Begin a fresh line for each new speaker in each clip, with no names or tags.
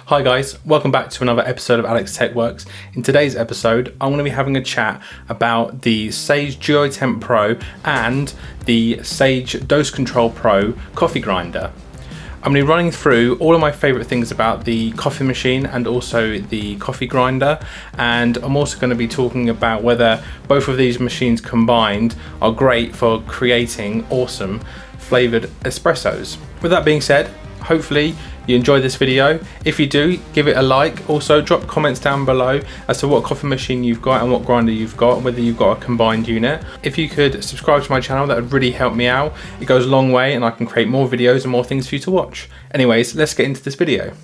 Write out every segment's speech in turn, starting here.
Hi guys, welcome back to another episode of Alex Tech Works. In today's episode, I'm going to be having a chat about the Sage Duo Temp Pro and the Sage Dose Control Pro coffee grinder. I'm going to be running through all of my favourite things about the coffee machine and also the coffee grinder, and I'm also going to be talking about whether both of these machines combined are great for creating awesome flavoured espressos. With that being said, hopefully you enjoyed this video. If you do, give it a like. Also drop comments down below as to what coffee machine you've got and what grinder you've got, whether you've got a combined unit. If you could subscribe to my channel, that would really help me out. It goes a long way and I can create more videos and more things for you to watch. Anyways, let's get into this video.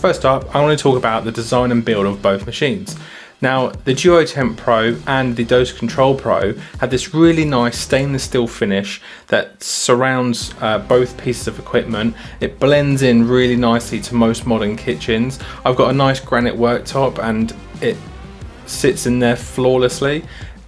First up, I want to talk about the design and build of both machines. Now, the Duo Temp Pro and the Dose Control Pro have this really nice stainless steel finish that surrounds both pieces of equipment. It blends in really nicely to most modern kitchens. I've got a nice granite worktop and it sits in there flawlessly.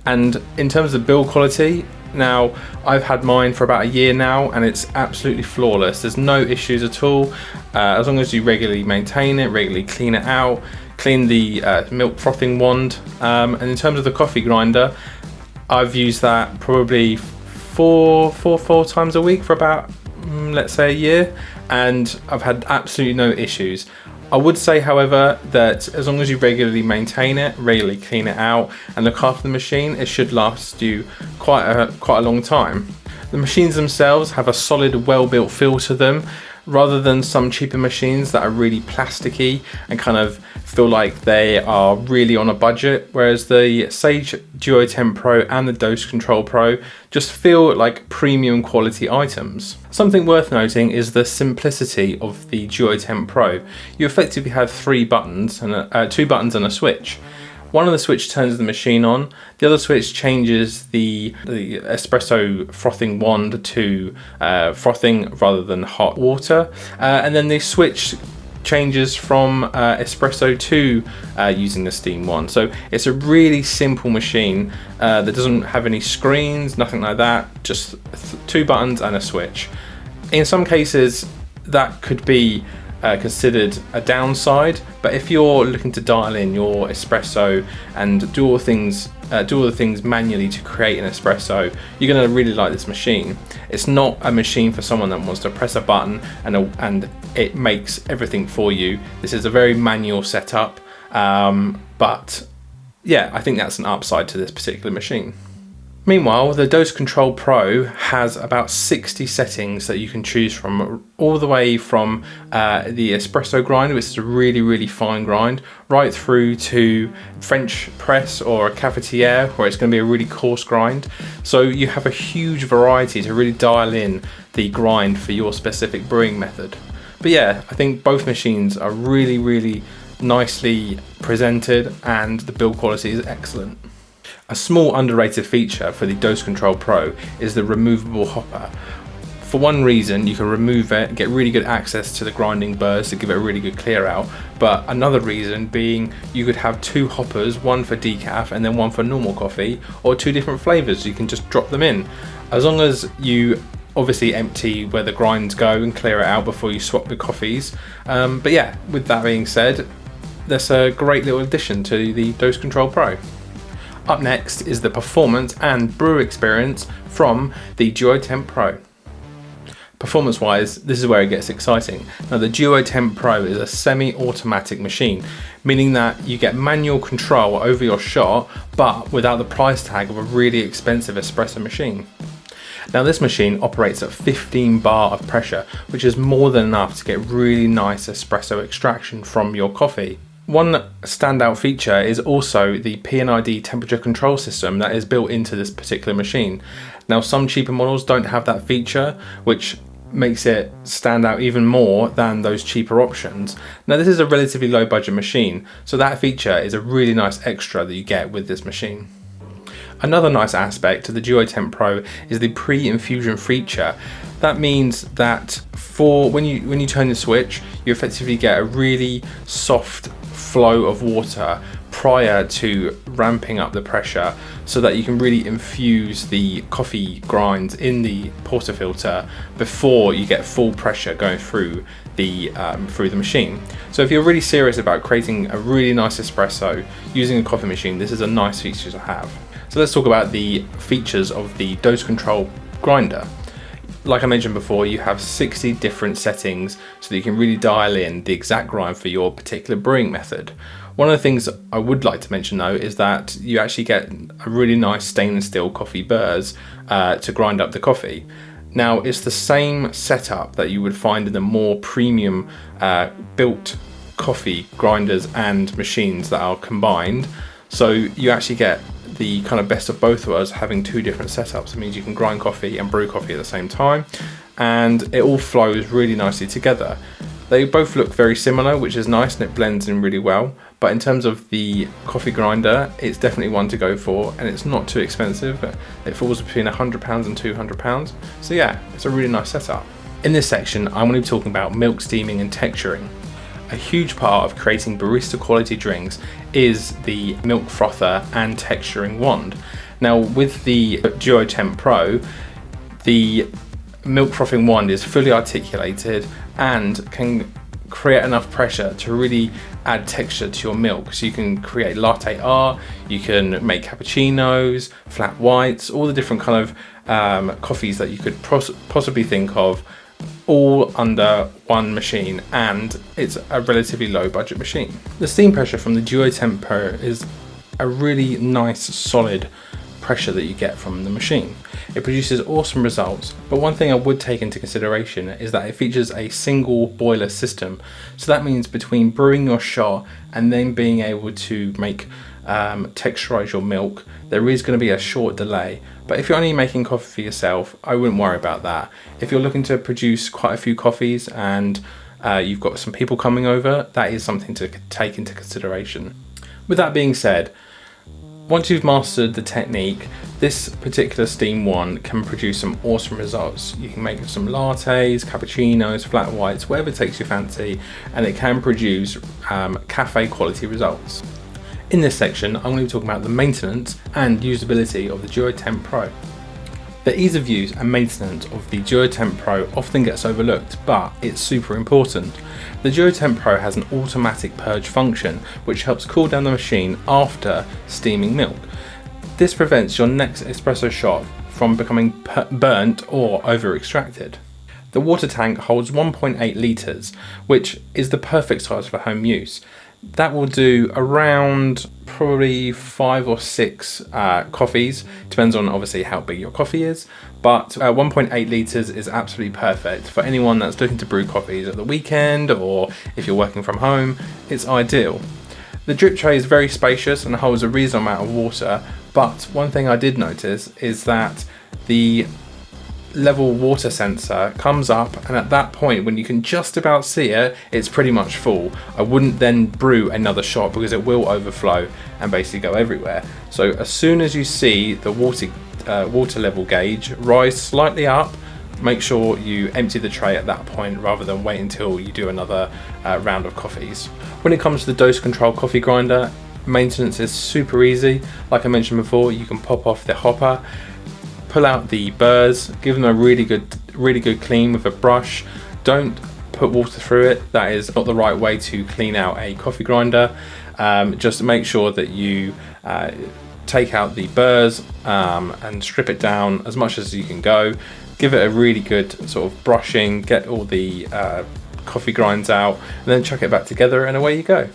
And in terms of build quality, now I've had mine for about a year now and it's absolutely flawless. There's no issues at all, as long as you regularly maintain it, regularly clean it out, clean the milk frothing wand. And in terms of the coffee grinder, I've used that probably four times a week for about let's say a year, and I've had absolutely no issues. I would say, however, that as long as you regularly maintain it, regularly clean it out and look after the machine, it should last you quite a long time. The machines themselves have a solid, well-built feel to them, rather than some cheaper machines that are really plasticky and kind of feel like they are really on a budget, whereas the Sage Duo Temp Pro and the Dose Control Pro just feel like premium quality items. Something worth noting is the simplicity of the Duo Temp Pro. You effectively have three buttons and two buttons and a switch. One of the switch turns the machine on, the other switch changes the espresso frothing wand to frothing rather than hot water, and then the switch changes from espresso to using the steam one. So it's a really simple machine that doesn't have any screens, nothing like that, just two buttons and a switch. In some cases that could be considered a downside, but if you're looking to dial in your espresso and do all the things manually to create an espresso, you're going to really like this machine. It's not a machine for someone that wants to press a button and it makes everything for you. This is a very manual setup, but yeah, I think that's an upside to this particular machine. Meanwhile, the Dose Control Pro has about 60 settings that you can choose from, all the way from the espresso grind, which is a really fine grind, right through to French press or a cafetiere, where it's going to be a really coarse grind. So you have a huge variety to really dial in the grind for your specific brewing method. But yeah, I think both machines are really nicely presented and the build quality is excellent. A small underrated feature for the Dose Control Pro is the removable hopper. For one reason, you can remove it and get really good access to the grinding burrs to give it a really good clear out, but another reason being you could have two hoppers, one for decaf and then one for normal coffee, or two different flavors, so you can just drop them in. As long as you obviously empty where the grinds go and clear it out before you swap the coffees. But yeah, with that being said, that's a great little addition to the Dose Control Pro. Up next is the performance and brew experience from the Duo Temp Pro. Performance wise, this is where it gets exciting. Now, the Duo Temp Pro is a semi-automatic machine, meaning that you get manual control over your shot, but without the price tag of a really expensive espresso machine. Now, this machine operates at 15 bar of pressure, which is more than enough to get really nice espresso extraction from your coffee. One standout feature is also the P&ID temperature control system that is built into this particular machine. Now, some cheaper models don't have that feature, which makes it stand out even more than those cheaper options. Now, this is a relatively low budget machine, so that feature is a really nice extra that you get with this machine. Another nice aspect to the Duo Temp Pro is the pre-infusion feature. That means that when you turn the switch, you effectively get a really soft flow of water prior to ramping up the pressure, so that you can really infuse the coffee grinds in the portafilter before you get full pressure going through the machine. So if you're really serious about creating a really nice espresso using a coffee machine, this is a nice feature to have. So let's talk about the features of the dose control grinder. Like I mentioned before, you have 60 different settings so that you can really dial in the exact grind for your particular brewing method. One of the things I would like to mention though is that you actually get a really nice stainless steel coffee burrs to grind up the coffee. Now, it's the same setup that you would find in the more premium built coffee grinders and machines that are combined. So you actually get the kind of best of both worlds, having two different setups. It means you can grind coffee and brew coffee at the same time, and it all flows really nicely together. They both look very similar, which is nice, and it blends in really well. But in terms of the coffee grinder, it's definitely one to go for, and it's not too expensive. It falls between £100 and £200. So yeah, it's a really nice setup. In this section, I'm going to be talking about milk steaming and texturing. A huge part of creating barista quality drinks is the milk frother and texturing wand. Now, with the Duo Temp Pro, the milk frothing wand is fully articulated and can create enough pressure to really add texture to your milk. So you can create latte art, you can make cappuccinos, flat whites, all the different kind of coffees that you could possibly think of, all under one machine, and it's a relatively low budget machine. The steam pressure from the Duo Temp Pro is a really nice solid pressure that you get from the machine. It produces awesome results, but one thing I would take into consideration is that it features a single boiler system. So that means between brewing your shot and then being able to make texturize your milk, there is going to be a short delay. But if you're only making coffee for yourself, I wouldn't worry about that. If you're looking to produce quite a few coffees and you've got some people coming over, that is something to take into consideration. With that being said, once you've mastered the technique, this particular steam wand can produce some awesome results. You can make some lattes, cappuccinos, flat whites, whatever takes your fancy, and it can produce cafe quality results. In this section, I'm going to be talking about the maintenance and usability of the Duo Temp Pro. The ease of use and maintenance of the Duo Temp Pro often gets overlooked, but it's super important. The Duo Temp Pro has an automatic purge function, which helps cool down the machine after steaming milk. This prevents your next espresso shot from becoming burnt or over extracted. The water tank holds 1.8 litres, which is the perfect size for home use. That will do around probably 5 or 6 coffees, depends on obviously how big your coffee is, but 1.8 litres is absolutely perfect for anyone that's looking to brew coffees at the weekend, or if you're working from home, it's ideal. The drip tray is very spacious and holds a reasonable amount of water, but one thing I did notice is that the level water sensor comes up, and at that point when you can just about see it, it's pretty much full. I wouldn't then brew another shot because it will overflow and basically go everywhere. So as soon as you see the water level gauge rise slightly up, make sure you empty the tray at that point rather than wait until you do another round of coffees. When it comes to the dose control coffee grinder, maintenance is super easy. Like I mentioned before, you can pop off the hopper, pull out the burrs, give them a really good clean with a brush. Don't put water through it. That is not the right way to clean out a coffee grinder. Just make sure that you take out the burrs and strip it down as much as you can go. Give it a really good sort of brushing, get all the coffee grinds out, and then chuck it back together, and away you go.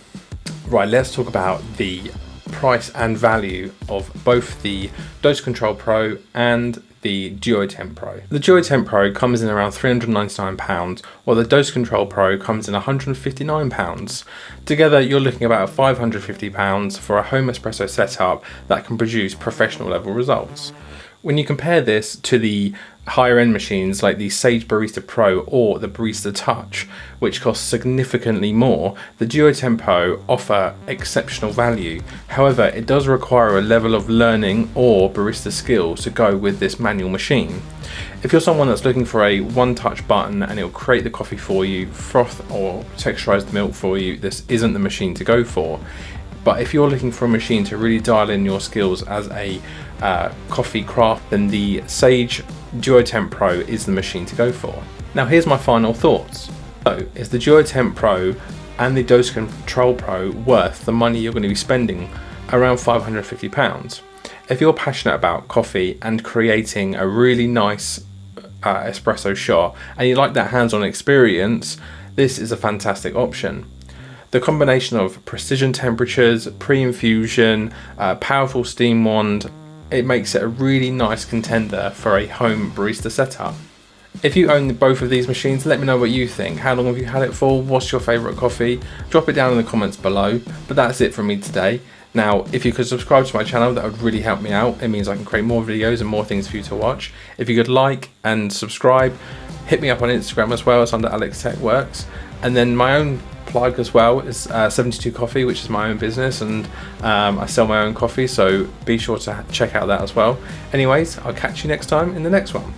Right, let's talk about the price and value of both the Dose Control Pro and the Duo Temp Pro. The Duo Temp Pro comes in around £399, while the Dose Control Pro comes in £159. Together, you're looking at about £550 for a home espresso setup that can produce professional level results. When you compare this to the higher end machines like the Sage Barista Pro or the Barista Touch, which cost significantly more, the Duo Temp Pro offer exceptional value. However, it does require a level of learning or barista skills to go with this manual machine. If you're someone that's looking for a one-touch button and it'll create the coffee for you, froth or texturize the milk for you, this isn't the machine to go for. But if you're looking for a machine to really dial in your skills as a coffee craft, then the Sage Duo Temp Pro is the machine to go for. Now here's my final thoughts. So, is the Duo Temp Pro and the Dose Control Pro worth the money you're going to be spending, around £550? If you're passionate about coffee and creating a really nice espresso shot and you like that hands-on experience, this is a fantastic option. The combination of precision temperatures, pre-infusion, powerful steam wand, it makes it a really nice contender for a home barista setup. If you own both of these machines, let me know what you think. How long have you had it for? What's your favourite coffee? Drop it down in the comments below. But that's it from me today. Now, if you could subscribe to my channel, that would really help me out. It means I can create more videos and more things for you to watch. If you could like and subscribe, hit me up on Instagram as well. It's under Alex Tech Works. And then my own plug as well is 72 Coffee, which is my own business, and I sell my own coffee, so be sure to check out that as well. Anyways, I'll catch you next time in the next one.